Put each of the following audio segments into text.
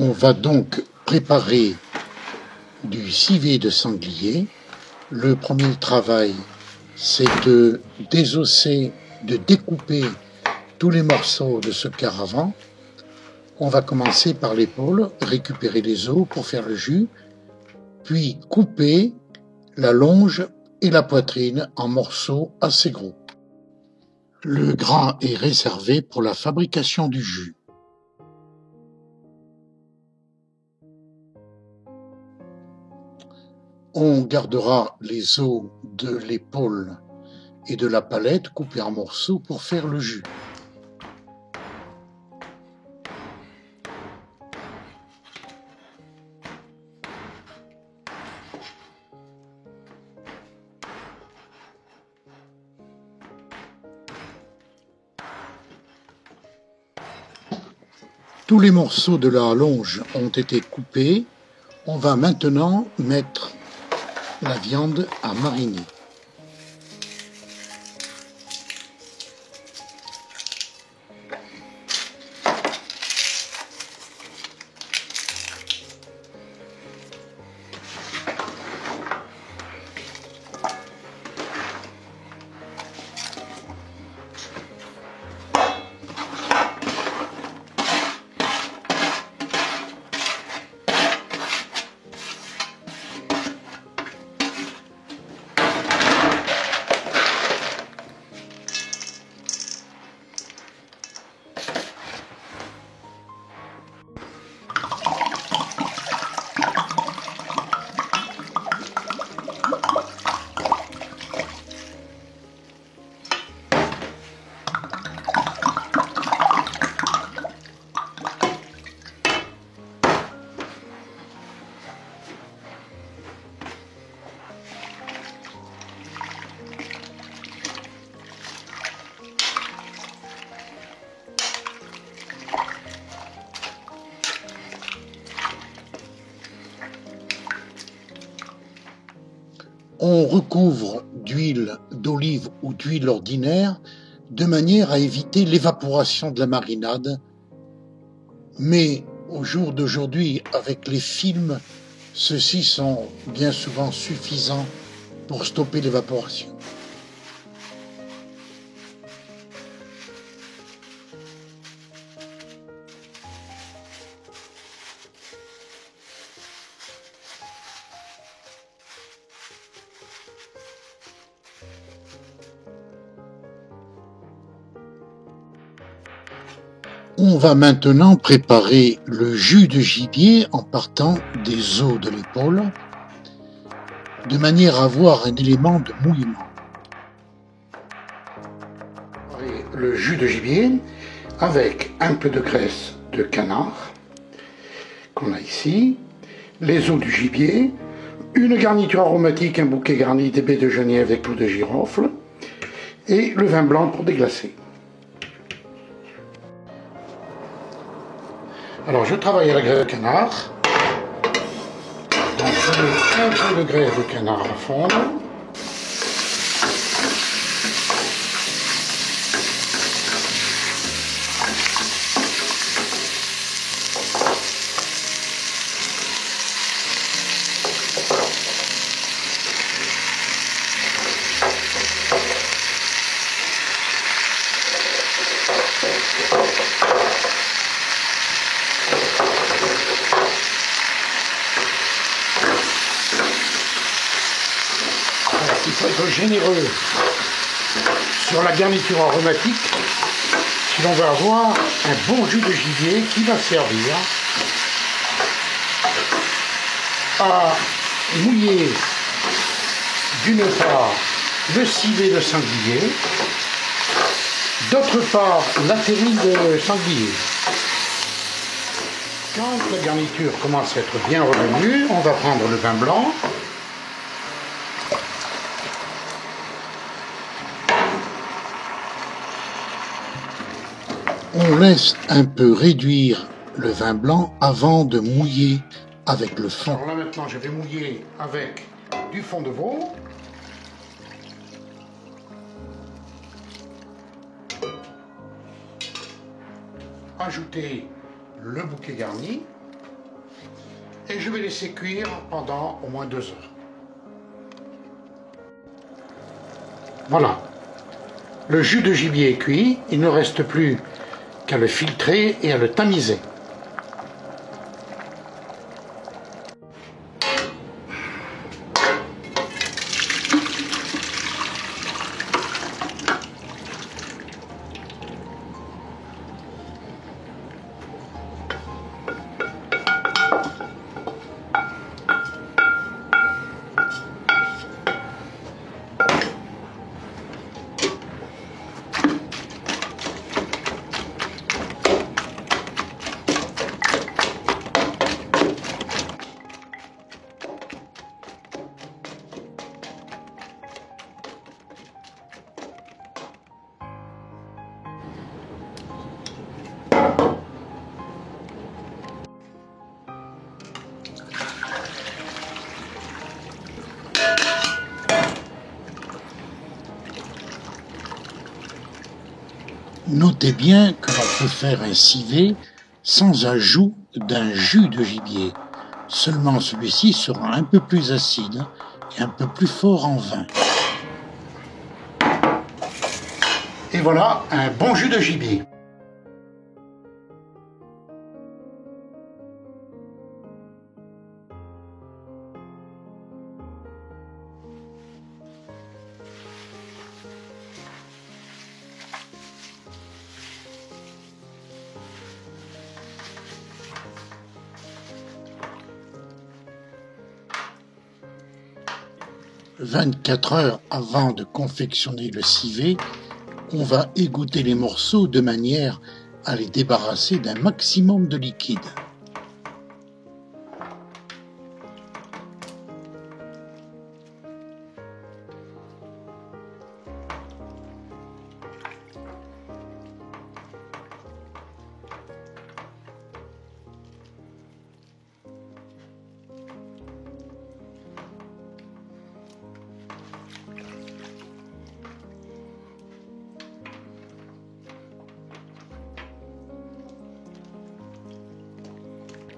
On va donc préparer du civet de sanglier. Le premier travail, c'est de désosser, de découper tous les morceaux de ce caravan. On va commencer par l'épaule, récupérer les os pour faire le jus, puis couper la longe et la poitrine en morceaux assez gros. Le gras est réservé pour la fabrication du jus. On gardera les os de l'épaule et de la palette coupés en morceaux pour faire le jus. Tous les morceaux de la longe ont été coupés. On va maintenant mettre la viande à mariner. On recouvre d'huile d'olive ou d'huile ordinaire de manière à éviter l'évaporation de la marinade. Mais au jour d'aujourd'hui, avec les films, ceux-ci sont bien souvent suffisants pour stopper l'évaporation. On va maintenant préparer le jus de gibier en partant des os de l'épaule, de manière à avoir un élément de mouillement. Le jus de gibier avec un peu de graisse de canard, qu'on a ici, les os du gibier, une garniture aromatique, un bouquet garni des baies de genièvre avec clous de girofle, et le vin blanc pour déglacer. Alors je travaille à la graisse de canard. Donc je mets un peu de graisse de canard à fondre. Il faut être généreux sur la garniture aromatique si l'on veut avoir un bon jus de gibier qui va servir à mouiller d'une part le civet de sanglier D'autre part, la terrine de sanglier. Quand la garniture commence à être bien revenue, on va prendre le vin blanc. On laisse un peu réduire le vin blanc avant de mouiller avec le fond. Alors là maintenant je vais mouiller avec du fond de veau. Ajouter le bouquet garni et je vais laisser cuire pendant au moins 2 heures. Voilà, le jus de gibier est cuit, il ne reste plus qu'à le filtrer et à le tamiser. Notez bien que l'on peut faire un civet sans ajout d'un jus de gibier. Seulement celui-ci sera un peu plus acide et un peu plus fort en vin. Et voilà un bon jus de gibier. « 24 heures avant de confectionner le civet, on va égoutter les morceaux de manière à les débarrasser d'un maximum de liquide.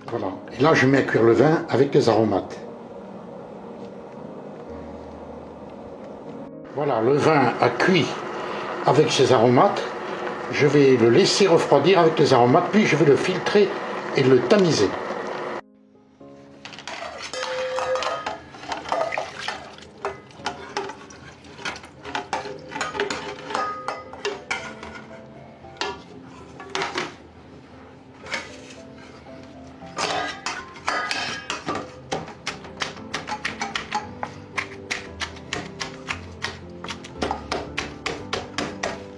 Voilà. Et là, je mets à cuire le vin avec les aromates. Voilà, le vin a cuit avec ses aromates. Je vais le laisser refroidir avec les aromates, puis je vais le filtrer et le tamiser.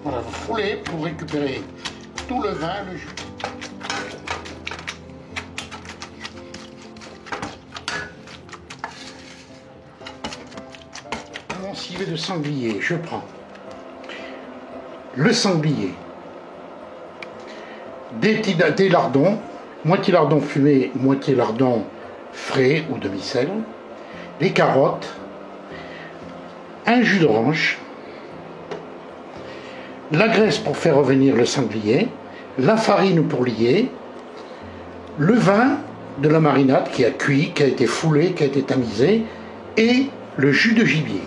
Voilà, vous frôlez pour récupérer tout le vin, le jus. Mon civet de sanglier, je prends le sanglier, des lardons, moitié lardon fumé, moitié lardon frais ou demi-sel, les carottes, un jus d'orange, la graisse pour faire revenir le sanglier, la farine pour lier, le vin de la marinade qui a cuit, qui a été foulé, qui a été tamisé, et le jus de gibier.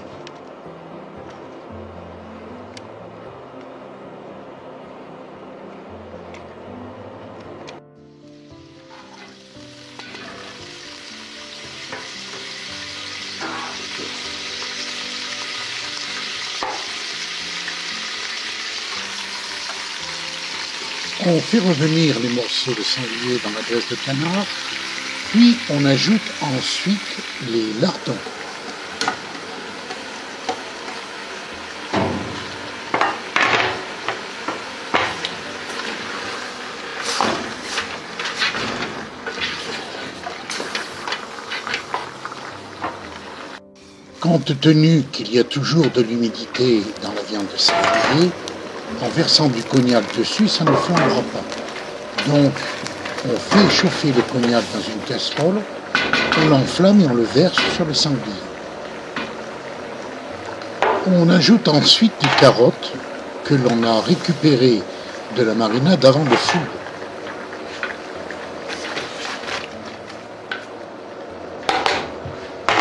On fait revenir les morceaux de sanglier dans la graisse de canard, puis on ajoute ensuite les lardons. Compte tenu qu'il y a toujours de l'humidité dans la viande de sanglier, en versant du cognac dessus, ça ne flambera pas. Donc, on fait chauffer le cognac dans une casserole, on l'enflamme et on le verse sur le sanglier. On ajoute ensuite des carottes que l'on a récupérées de la marinade avant de foutre.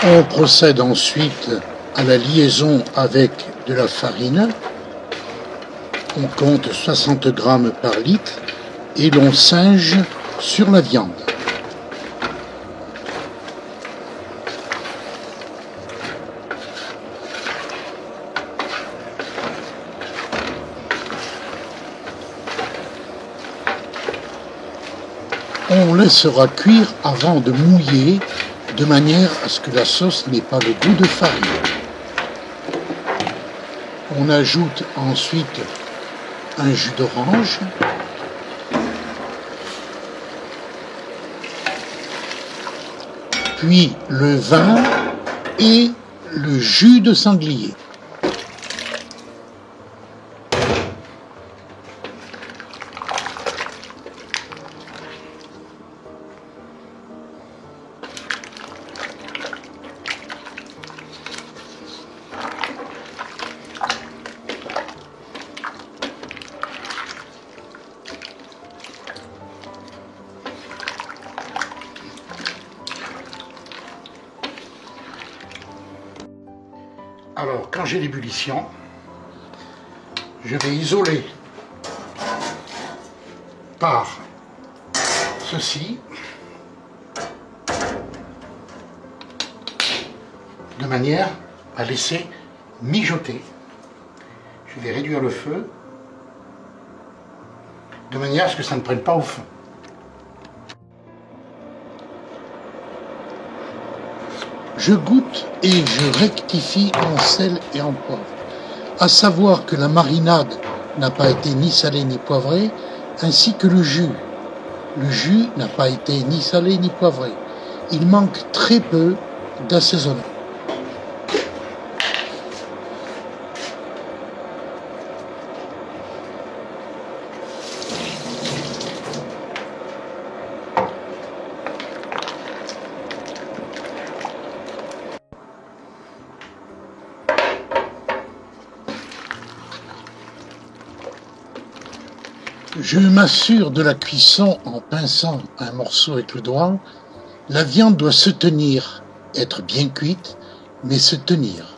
On procède ensuite à la liaison avec de la farine. On compte 60 grammes par litre et l'on singe sur la viande. On laissera cuire avant de mouiller de manière à ce que la sauce n'ait pas le goût de farine. On ajoute ensuite un jus d'orange, puis le vin et le jus de sanglier. Alors, quand j'ai l'ébullition, je vais isoler par ceci, de manière à laisser mijoter. Je vais réduire le feu, de manière à ce que ça ne prenne pas au feu. Je goûte et je rectifie en sel et en poivre. À savoir que la marinade n'a pas été ni salée ni poivrée, ainsi que le jus. Le jus n'a pas été ni salé ni poivré. Il manque très peu d'assaisonnement. Je m'assure de la cuisson en pinçant un morceau avec le doigt. La viande doit se tenir, être bien cuite, mais se tenir.